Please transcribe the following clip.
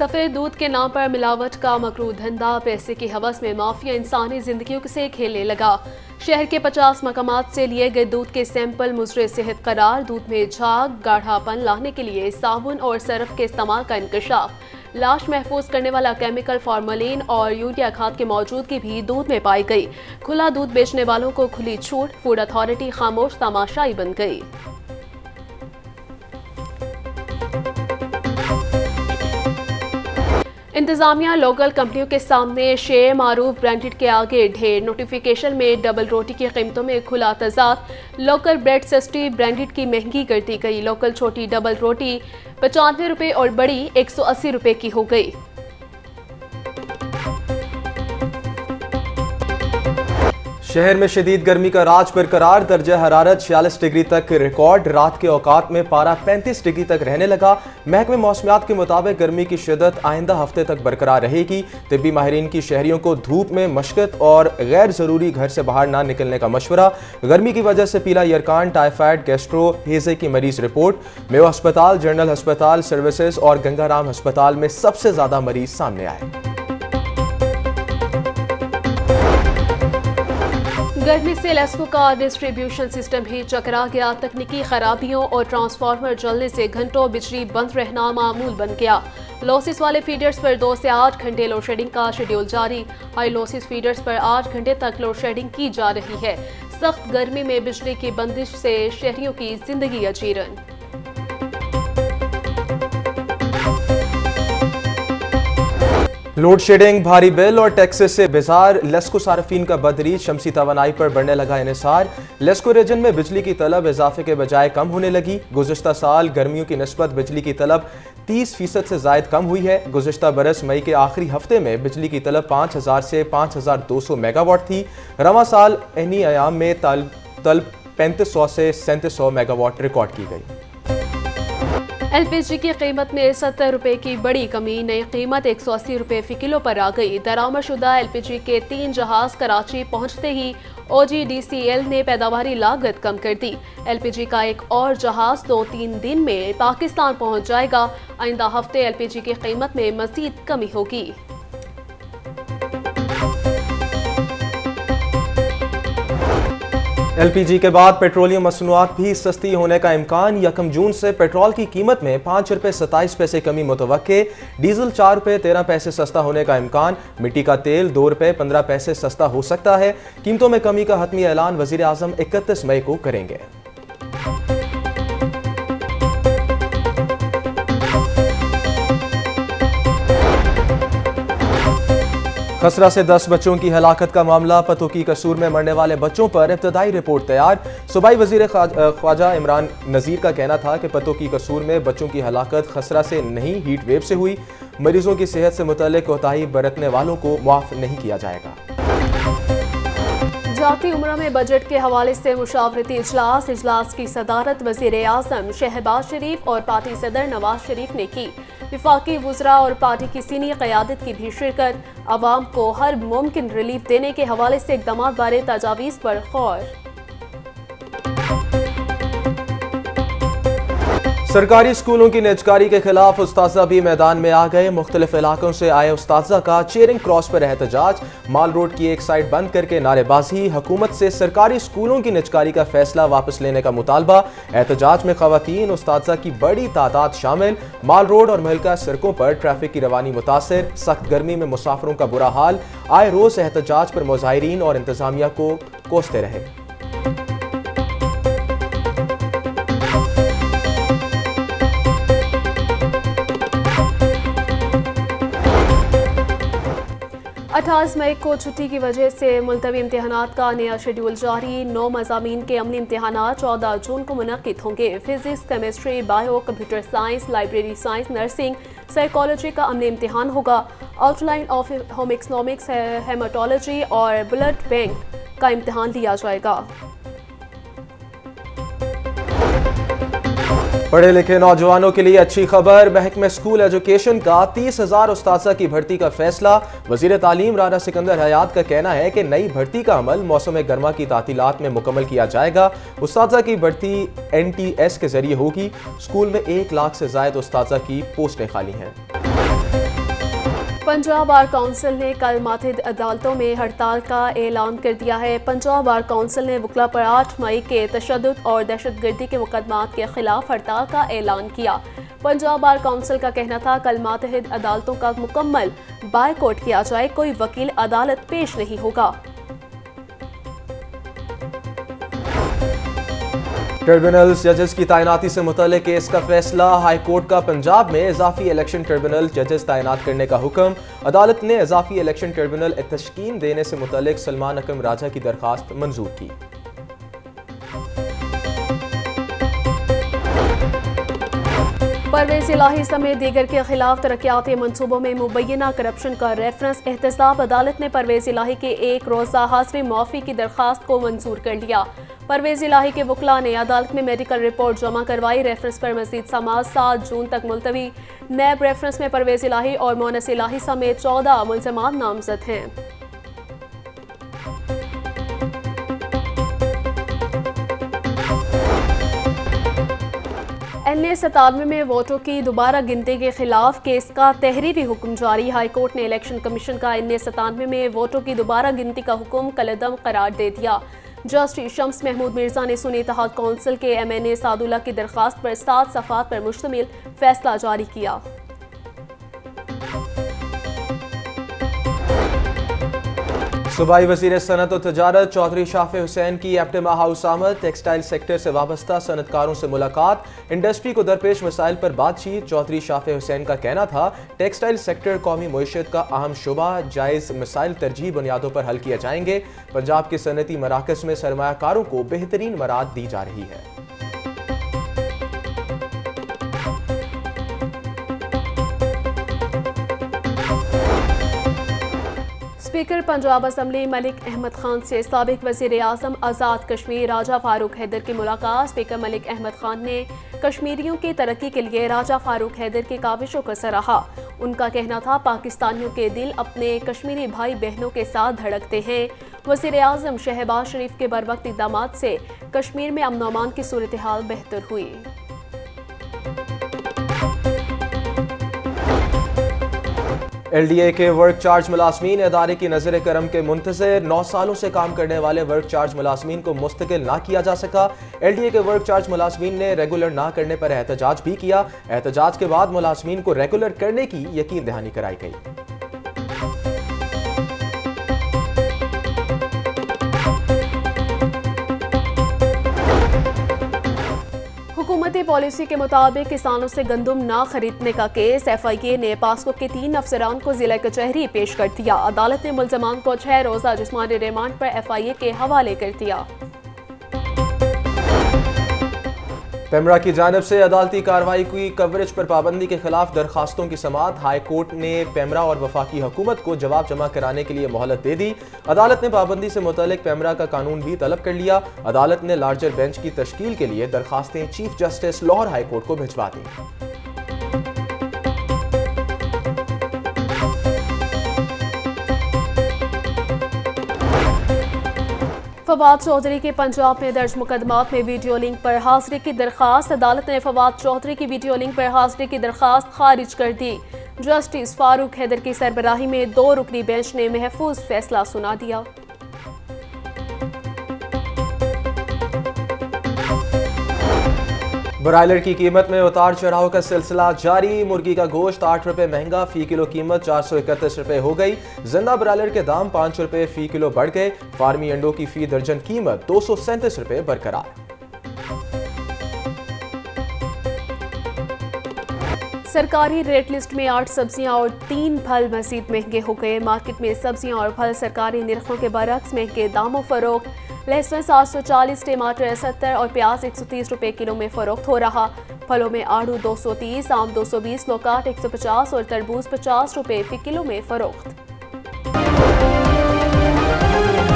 सफ़ेद दूध के नाम पर मिलावट का मकरू धंधा, पैसे की हवस में माफिया इंसानी जिंदगियों से खेलने लगा। शहर के 50 मकामात से लिए गए दूध के सैंपल मुजरे सेहत करार। दूध में झाग गाढ़ापन लाने के लिए साबुन और सरफ के इस्तेमाल का इंकशाफ। लाश महफूज करने वाला केमिकल फॉर्मलिन और यूरिया खाद की मौजूदगी भी दूध में पाई गई। खुला दूध बेचने वालों को खुली छूट, फूड अथॉरिटी खामोश तमाशाई बन गई। इंतजामिया लोकल कंपनियों के सामने शेर मारूफ ब्रांडेड के आगे ढेर। नोटिफिकेशन में डबल रोटी की कीमतों में खुला तजाद। लोकल ब्रेड सस्ती, ब्रांडेड की महंगी कर दी गई। लोकल छोटी डबल रोटी 95 रुपये और बड़ी 180 रुपये की हो गई। शहर में शदीद गर्मी का राज बरकरार। दर्जा हरारत 46 डिग्री तक रिकॉर्ड। रात के औकात में पारा 35 डिग्री तक रहने लगा। महकमे मौसमियात के मुताबिक गर्मी की शिद्दत आइंदा हफ्ते तक बरकरार रहेगी। तिब्बी माहिरीन की शहरियों को धूप में मशक्कत और गैर ज़रूरी घर से बाहर ना निकलने का मशवरा। गर्मी की वजह से पीला यरकान, टाइफाइड, गैस्ट्रो हेजे की मरीज रिपोर्ट। मेयो अस्पताल, जनरल अस्पताल सर्विसेज और गंगाराम अस्पताल में सबसे ज्यादा मरीज सामने आए। गर्मी से लेस्को का डिस्ट्रीब्यूशन सिस्टम भी चकरा गया। तकनीकी खराबियों और ट्रांसफार्मर जलने से घंटों बिजली बंद रहना मामूल बन गया। लॉसेस वाले फीडर्स पर 2 से 8 घंटे लोड शेडिंग का शेड्यूल जारी। हाई लॉसेस फीडर्स पर 8 घंटे तक लोड शेडिंग की जा रही है। सख्त गर्मी में बिजली की बंदिश से शहरियों की जिंदगी अजीरन। लोड शेडिंग, भारी बिल और टैक्सेस से बेजार। लेस्को सार्फिन का बदरीज शमसी तवानाई पर बढ़ने लगा इन्हिसार। लेस्को रीजन में बिजली की तलब इजाफे के बजाय कम होने लगी। गुज़िश्ता साल गर्मियों की निस्बत बिजली की तलब 30% से जायद कम हुई है। गुज़िश्ता बरस मई के आखिरी हफ्ते में बिजली की तलब 5000 से 5200 मेगावाट थी। रवां साल इन्हीं अयाम में तलब 3500 से 3700 मेगावाट रिकॉर्ड की गई। LPG की कीमत में 70 रुपये की बड़ी कमी। नई कीमत 180 रुपये फी किलो पर आ गई। दरामदशुदा LPG के 3 जहाज कराची पहुंचते ही OGDCL ने पैदावारी लागत कम कर दी। LPG का एक और जहाज 2-3 दिन में पाकिस्तान पहुंच जाएगा। आइंदा हफ्ते LPG की कीमत में मजीद कमी होगी। LPG के बाद पेट्रोलियम मसनूआत भी सस्ती होने का इम्कान। 1 जून से पेट्रोल की कीमत में 5 रुपये 27 पैसे कमी मुतवक्के। डीजल 4 रुपये 13 पैसे सस्ता होने का इम्कान। मिट्टी का तेल 2 रुपये 15 पैसे सस्ता हो सकता है। कीमतों में कमी का हतमी ऐलान वज़ीर आज़म 31 मई को करेंगे। खसरा से 10 बच्चों की हलाकत का मामला। पतों की कसूर में मरने वाले बच्चों पर इब्तदाई रिपोर्ट तैयार। सूबाई वजीर ख्वाजा इमरान नज़ीर का कहना था कि पतों की कसूर में बच्चों की हलाकत खसरा से नहीं, हीट वेव से हुई। मरीजों की सेहत से मुतल्लिक कोताही बरतने वालों को मुआफ नहीं किया जाएगा। जाती उम्र में बजट के हवाले से मुशावरती इजलास की सदारत वज़ीर आज़म शहबाज शरीफ और पार्टी सदर नवाज शरीफ ने की। विफाकी वुज़रा और पार्टी की सीनियर क़यादत की भी शिरकत। अवाम को हर मुमकिन रिलीफ देने के हवाले से इक़दामात बारे तजावीज़ पर गौर। सरकारी स्कूलों की निजकारी के खिलाफ उस्ताज़ा भी मैदान में आ गए। मुख्तलिफ इलाकों से आए उस्ताज़ा का चेयरिंग क्रॉस पर एहतजाज। माल रोड की एक साइड बंद करके नारेबाजी। हुकूमत से सरकारी स्कूलों की निजकारी का फैसला वापस लेने का मुतालबा। एहतजाज में खवातीन उस्ताज़ा की बड़ी तादाद शामिल। माल रोड और महलका सड़कों पर ट्रैफिक की रवानी मुतासर। सख्त गर्मी में मुसाफिरों का बुरा हाल। आए रोज एहतजाज पर मुजाहिरीन और इंतजामिया को कोसते रहे। अट्ठाईस मई को छुट्टी की वजह से मुलतवी इम्तिहानात का नया शेड्यूल जारी। 9 मज़ामीन के अमली इम्तिहानात 14 जून को मुनक़िद होंगे। Physics, chemistry, bio, computer science, library science, nursing, psychology का अमली इम्तिहान होगा। Outline of home economics, haematology और ब्लड बैंक का इम्तिहान लिया जाएगा। पढ़े लिखे नौजवानों के लिए अच्छी खबर। महकमे स्कूल एजुकेशन का 30,000 उस्ताज़ा की भर्ती का फैसला। वज़ीर तालीम राना सिकंदर हयात का कहना है कि नई भर्ती का अमल मौसम गर्मा की तातीलात में मुकम्मल किया जाएगा। उस्ताज़ा की भर्ती NTS के जरिए होगी। स्कूल में 1 लाख से ज़ायद उस्ताज़ा की पोस्टें खाली हैं। पंजाब बार काउंसिल ने कल माथिद अदालतों में हड़ताल का ऐलान कर दिया है। पंजाब बार काउंसिल ने वकला पर 8 मई के तशद्दुद और दहशतगर्दी के मुकदमात के खिलाफ हड़ताल का ऐलान किया। पंजाब बार काउंसिल का कहना था कल माथिद अदालतों का मुकम्मल बायकॉट किया जाए, कोई वकील अदालत पेश नहीं होगा। ट्रिब्यूनल जजेस की तैनाती से मुतल्लिक केस का फैसला। हाई कोर्ट का पंजाब में इजाफी इलेक्शन ट्रिब्यूनल जजेस तैनात करने का हुक्म। अदालत ने इजाफी इलेक्शन ट्रिब्यूनल तश्कील देने से मुतल्लिक सलमान अकरम राजा की दरखास्त मंजूर की। परवेज इलाही समेत दीगर के खिलाफ तरक्याती मनसूबों में मुबैना करप्शन का रेफरेंस एहतसाब। अदालत ने परवेज इलाही के एक रोज़ा हाजिरी मुआफ़ी की दरखास्त को मंजूर कर लिया। परवेज इलाही के वकला ने अदालत में मेडिकल रिपोर्ट जमा करवाई। रेफरेंस पर मजीद समाअत 7 जून तक मुलतवी। नैब रेफरेंस में परवेज इलाही और मोनस इलाही समेत 14 मुल्ज़मान नामजद हैं। NA-97 में वोटों की दोबारा गिनती के खिलाफ केस का तहरीरी हुक्म जारी। हाई कोर्ट ने इलेक्शन कमीशन का NA-97 में वोटों की दोबारा गिनती का हुक्म कलअदम करार दे दिया। जस्टिस शम्स महमूद मिर्जा ने सुन्नी इत्तेहाद कौंसिल के MNA सादुल्ला की दरखास्त पर 7 सफ़ात पर मुश्तमिल फैसला जारी किया। सूबाई वज़ीर सनत और तजारत चौधरी शाफे हुसैन की एप्टिमा हाउस आमद। टेक्सटाइल सेक्टर से वाबस्ता सनतकारों से मुलाकात। इंडस्ट्री को दरपेश मसाइल पर बातचीत। चौधरी शाफे हुसैन का कहना था टेक्सटाइल सेक्टर कौमी मईशत का अहम शुबा, जायज़ मसाइल तरजीह बुनियादों पर हल किए जाएंगे। पंजाब के सनती मराकज़ में सरमायाकारों को बेहतरीन मराद दी जा रही है। स्पीकर पंजाब असम्बली मलिक अहमद खान से साबिक वज़ीर आज़म आज़ाद कश्मीर राजा फारूक हैदर की मुलाकात। स्पीकर मलिक अहमद खान ने कश्मीरियों की तरक्की के लिए राजा फारूक हैदर की काविशों को सराहा। उनका कहना था पाकिस्तानियों के दिल अपने कश्मीरी भाई बहनों के साथ धड़कते हैं। वज़ीर आज़म शहबाज शरीफ के बरवक्त इक़दामात से कश्मीर में अमन अमान की सूरत हाल बेहतर हुई। LDA के वर्क चार्ज मुलाजमीन अदारे की नज़र करम के मुंतज़िर। 9 सालों से काम करने वाले वर्क चार्ज मुलाजमीन को मुस्तकिल ना किया जा सका। LDA के वर्क चार्ज मुलाजमीन ने रेगुलर ना करने पर एहतजाज भी किया। एहतजाज के बाद मुलाजमीन को रेगुलर करने की यकीन दहानी कराई गई। हुकूमती पॉलिसी के मुताबिक किसानों से गंदम ना खरीदने का केस। FIA ने पास्को के 3 अफसरान को जिला कचहरी पेश कर दिया। अदालत ने मुल्ज़मान को 6 रोज़ा जिस्मानी रिमांड पर FIA के हवाले कर दिया। पेमरा की जानिब से अदालती कार्रवाई की कवरेज पर पाबंदी के खिलाफ दरखास्तों की समाअत। हाई कोर्ट ने पेमरा और वफाकी हुकूमत को जवाब जमा कराने के लिए मोहलत दे दी। अदालत ने पाबंदी से मुतल्लिक पेमरा का कानून भी तलब कर लिया। अदालत ने लार्जर बेंच की तश्कील के लिए दरखास्तें chief justice Lahore high court को भिजवा दी। फवाद चौधरी के पंजाब में दर्ज मुकदमात में वीडियो लिंक पर हाजिरी की दरखास्त। अदालत ने फवाद चौधरी की वीडियो लिंक पर हाजिरी की दरखास्त खारिज कर दी। जस्टिस फारूक हैदर की सरबराही में 2 रुकनी बेंच ने महफूज फैसला सुना दिया। ब्रायलर की कीमत में उतार चढ़ाव का सिलसिला जारी। मुर्गी का गोश्त 8 रुपए महंगा, फी किलो कीमत 431 रुपए हो गई। जिंदा ब्रायलर के दाम 5 रुपए फी किलो बढ़ गए। फार्मी अंडों की फी दर्जन कीमत 237 रुपए बरकरार। सरकारी रेट लिस्ट में 8 सब्जियां और 3 फल मजीद महंगे हो गए। मार्केट में सब्जियां और फल सरकारी निर्खों के बरक्स महंगे दामों फरोख्त। लहसुन 740, टमाटर 70 और प्याज 130 रुपए किलो में फरोख्त हो रहा। फलों में आड़ू 230, आम 220, लोकाट 150 और तरबूज 50 रुपए फी किलो में फरोख्त।